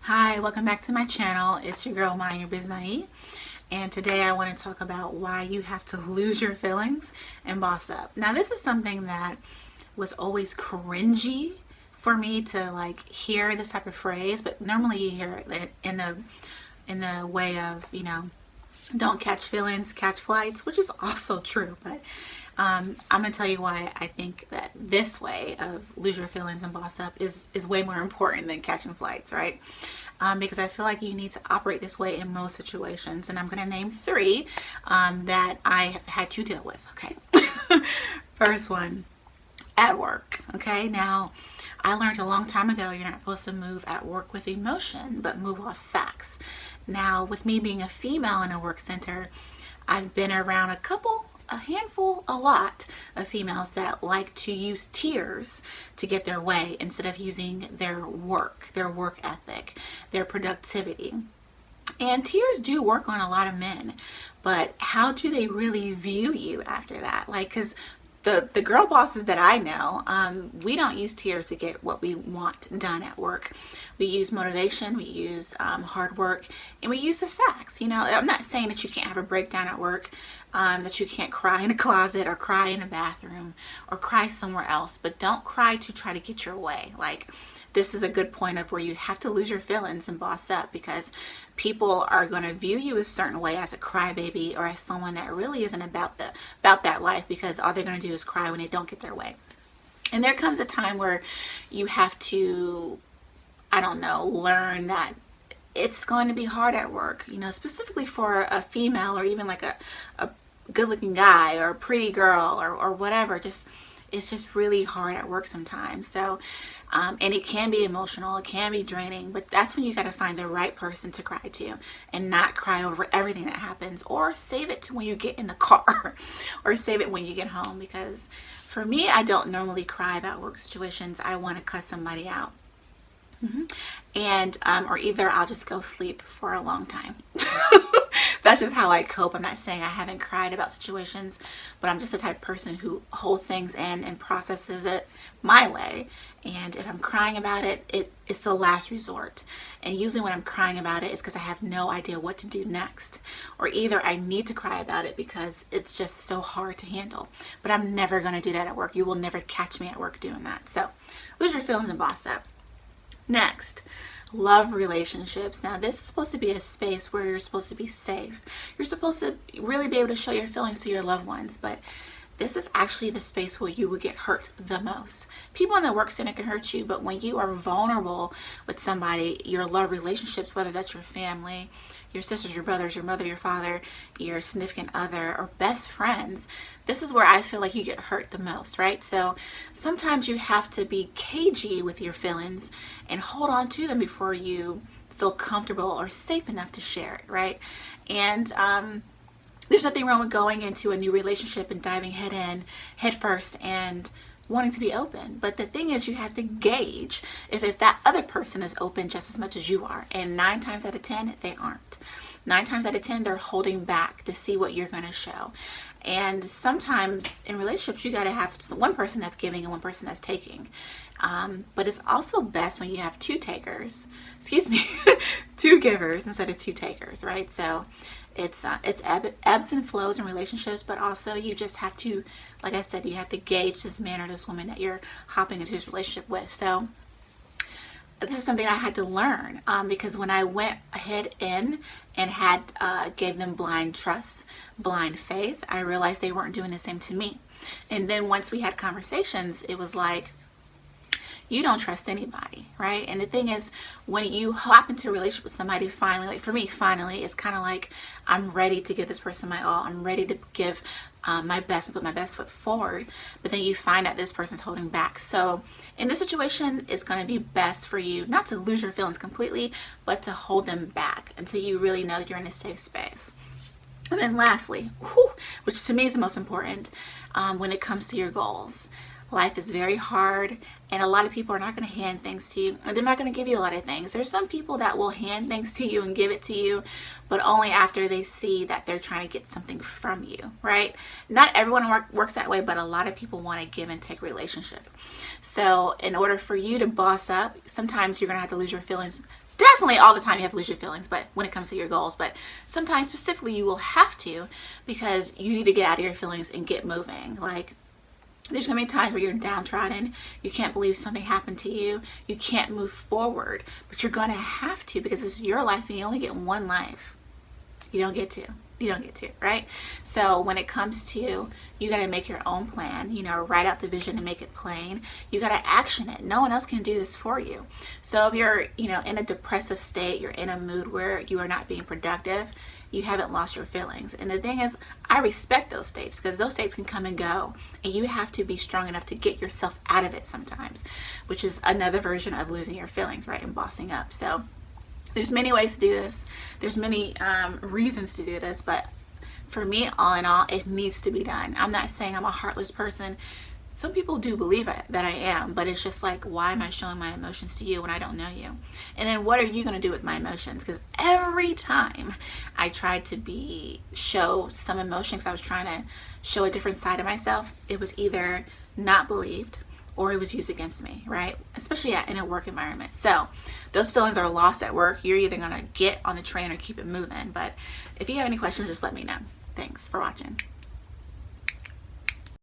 Hi, welcome back to my channel. It's your girl, Mind Your Business. And today I want to talk about why you have to lose your feelings and boss up. Now, this is something that was always cringy for me to hear this type of phrase, but normally you hear it in the way of, don't catch feelings, catch flights, which is also true. But I'm gonna tell you why I think that this way of lose your feelings and boss up is way more important than catching flights, right? Because I feel like you need to operate this way in most situations, and I'm gonna name three that I have had to deal with. Okay, first one, at work. Okay, now I learned a long time ago you're not supposed to move at work with emotion, but move off facts. Now, with me being a female in a work center, I've been around a handful, a lot of females that like to use tears to get their way instead of using their work ethic, their productivity. And tears do work on a lot of men, but how do they really view you after that? Because the girl bosses that I know, we don't use tears to get what we want done at work. We use motivation, we use hard work, and we use the facts. I'm not saying that you can't have a breakdown at work, that you can't cry in a closet or cry in a bathroom or cry somewhere else, but don't cry to try to get your way. This is a good point of where you have to lose your feelings and boss up, because people are going to view you a certain way as a crybaby or as someone that really isn't about that life, because all they're going to do is cry when they don't get their way. And there comes a time where you have to, I don't know, learn that it's going to be hard at work, specifically for a female or even like a good looking guy or a pretty girl or whatever. It's just really hard at work sometimes. So, and it can be emotional, it can be draining, but that's when you got to find the right person to cry to and not cry over everything that happens, or save it to when you get in the car or save it when you get home. Because for me, I don't normally cry about work situations. I want to cuss somebody out. And or either I'll just go sleep for a long time. That's just how I cope. I'm not saying I haven't cried about situations, but I'm just the type of person who holds things in and processes it my way. And if I'm crying about it, it's the last resort. And usually when I'm crying about it, it's because I have no idea what to do next. Or either I need to cry about it because it's just so hard to handle. But I'm never going to do that at work. You will never catch me at work doing that. So lose your feelings and boss up. Next, love relationships. Now, this is supposed to be a space where you're supposed to be safe. You're supposed to really be able to show your feelings to your loved ones, but this is actually the space where you will get hurt the most. People in the work center can hurt you, but when you are vulnerable with somebody, your love relationships, whether that's your family, your sisters, your brothers, your mother, your father, your significant other, or best friends, this is where I feel like you get hurt the most, right? So sometimes you have to be cagey with your feelings and hold on to them before you feel comfortable or safe enough to share it, right? And there's nothing wrong with going into a new relationship and diving head first and wanting to be open. But the thing is, you have to gauge if that other person is open just as much as you are. And 9 times out of 10, they aren't. 9 times out of 10, they're holding back to see what you're going to show. And sometimes in relationships, you got to have one person that's giving and one person that's taking. But it's also best when you have two two givers instead of two takers, right? So it's ebbs and flows in relationships, but also you just have to, like I said, you have to gauge this man or this woman that you're hopping into this relationship with. So this is something I had to learn, because when I went ahead in and had gave them blind trust, blind faith, I realized they weren't doing the same to me. And then once we had conversations, it was like, you don't trust anybody, right? And the thing is, when you hop into a relationship with somebody, finally, like for me, finally, it's kind of like I'm ready to give this person my all. I'm ready to give my best and put my best foot forward. But then you find out this person's holding back. So in this situation, it's going to be best for you not to lose your feelings completely, but to hold them back until you really know that you're in a safe space. And then lastly, which to me is the most important, when it comes to your goals. Life is very hard, and a lot of people are not going to hand things to you. They're not going to give you a lot of things. There's some people that will hand things to you and give it to you, but only after they see that they're trying to get something from you, right? Not everyone works that way, but a lot of people want a give and take relationship. So in order for you to boss up, sometimes you're going to have to lose your feelings definitely all the time you have to lose your feelings, but when it comes to your goals, but sometimes specifically you will have to, because you need to get out of your feelings and get moving. Like, there's going to be times where you're downtrodden, you can't believe something happened to you, you can't move forward, but you're going to have to, because it's your life and you only get one life. You don't get to, right? So when it comes to, you got to make your own plan, write out the vision and make it plain. You got to action it. No one else can do this for you. So if you're, in a depressive state, you're in a mood where you are not being productive, you haven't lost your feelings. And the thing is, I respect those states, because those states can come and go, and you have to be strong enough to get yourself out of it sometimes, which is another version of losing your feelings, right? And bossing up. So there's many ways to do this. There's many reasons to do this, but for me, all in all, it needs to be done. I'm not saying I'm a heartless person. Some people do believe it, that I am, but it's just like, why am I showing my emotions to you when I don't know you? And then what are you going to do with my emotions? Because every time I tried to show some emotion, because I was trying to show a different side of myself, it was either not believed or it was used against me, right? Especially in a work environment. So those feelings are lost at work. You're either gonna get on the train or keep it moving. But if you have any questions, just let me know. Thanks for watching.